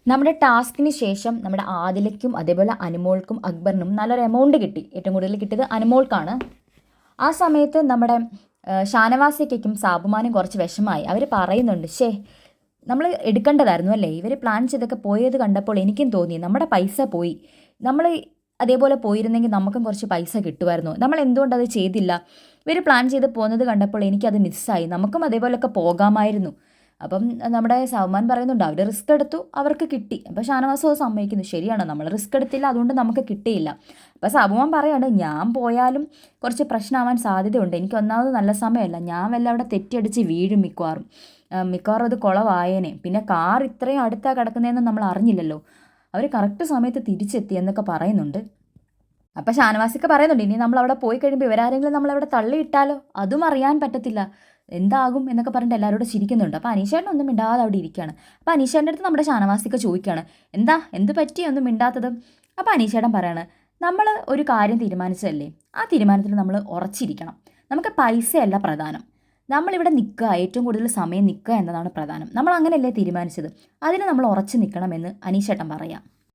നമ്മുടെ ടാസ്കിന് ശേഷം നമ്മുടെ ആദിലയ്ക്കും അതേപോലെ അനുമോൾക്കും അക്ബറിനും നല്ലൊരു എമൗണ്ട് കിട്ടി. ഏറ്റവും കൂടുതൽ കിട്ടിയത് അനുമോൾക്കാണ്. ആ സമയത്ത് നമ്മുടെ ഷാനവാസിക്കും സാബുമാനും കുറച്ച് വിഷമായി. അവർ പറയുന്നുണ്ട്, നമ്മൾ എടുക്കേണ്ടതായിരുന്നു അല്ലേ, ഇവർ പ്ലാൻ ചെയ്തൊക്കെ പോയത് കണ്ടപ്പോൾ എനിക്കും തോന്നി നമ്മുടെ പൈസ പോയി. നമ്മൾ അതേപോലെ പോയിരുന്നെങ്കിൽ നമുക്കും കുറച്ച് പൈസ കിട്ടുമായിരുന്നു. നമ്മൾ എന്തുകൊണ്ടത് ചെയ്തില്ല? ഇവർ പ്ലാൻ ചെയ്ത് പോകുന്നത് കണ്ടപ്പോൾ എനിക്കത് മിസ്സായി. നമുക്കും അതേപോലെയൊക്കെ പോകാമായിരുന്നു. അപ്പം നമ്മുടെ സൽമാൻ പറയുന്നുണ്ട്, അവർ റിസ്ക് എടുത്തു, അവർക്ക് കിട്ടി. അപ്പോൾ ഷാനവാസ് അത് സമ്മതിക്കുന്നു, ശരിയാണ്, നമ്മൾ റിസ്ക് എടുത്തില്ല, അതുകൊണ്ട് നമുക്ക് കിട്ടിയില്ല. അപ്പോൾ സാബുമാൻ പറയാണ്, ഞാൻ പോയാലും കുറച്ച് പ്രശ്നമാവാൻ സാധ്യതയുണ്ട്. എനിക്ക് ഒന്നാമത് നല്ല സമയമല്ല, ഞാൻ വല്ല അവിടെ തെറ്റിയടിച്ച് വീഴും മിക്കവാറും അത് കുളവായേനെ. പിന്നെ കാർ ഇത്രയും അടുത്താണ് കിടക്കുന്നതെന്ന് നമ്മൾ അറിഞ്ഞില്ലല്ലോ. അവർ കറക്റ്റ് സമയത്ത് തിരിച്ചെത്തി എന്നൊക്കെ പറയുന്നുണ്ട്. അപ്പം ഷാനവാസിക്ക് പറയുന്നുണ്ട്, ഇനി നമ്മൾ അവിടെ പോയി കഴിയുമ്പോൾ ഇവരാരെങ്കിലും നമ്മളവിടെ തള്ളിയിട്ടാലോ, അതും അറിയാൻ പറ്റത്തില്ല, എന്താകും എന്നൊക്കെ പറഞ്ഞിട്ട് എല്ലാവരോടും ചിരിക്കുന്നുണ്ട്. അപ്പോൾ അനീഷേട്ടൻ ഒന്നും മിണ്ടാതെ അവിടെ ഇരിക്കുകയാണ്. അപ്പോൾ അനീഷേട്ടൻ്റെ അടുത്ത് നമ്മുടെ ഷാനവാസിക്ക് ചോദിക്കുകയാണ്, എന്ത് പറ്റി ഒന്നും മിണ്ടാത്തത്? അപ്പോൾ അനീഷേട്ടൻ പറയാണ്, നമ്മൾ ഒരു കാര്യം തീരുമാനിച്ചതല്ലേ, ആ തീരുമാനത്തിൽ നമ്മൾ ഉറച്ചിരിക്കണം. നമുക്ക് പൈസയല്ല പ്രധാനം, നമ്മളിവിടെ നിൽക്കുക, ഏറ്റവും കൂടുതൽ സമയം നിൽക്കുക എന്നതാണ് പ്രധാനം. നമ്മൾ അങ്ങനെയല്ലേ തീരുമാനിച്ചത്, അതിന് നമ്മൾ ഉറച്ചു നിൽക്കണമെന്ന് അനീഷേട്ടൻ പറയാം.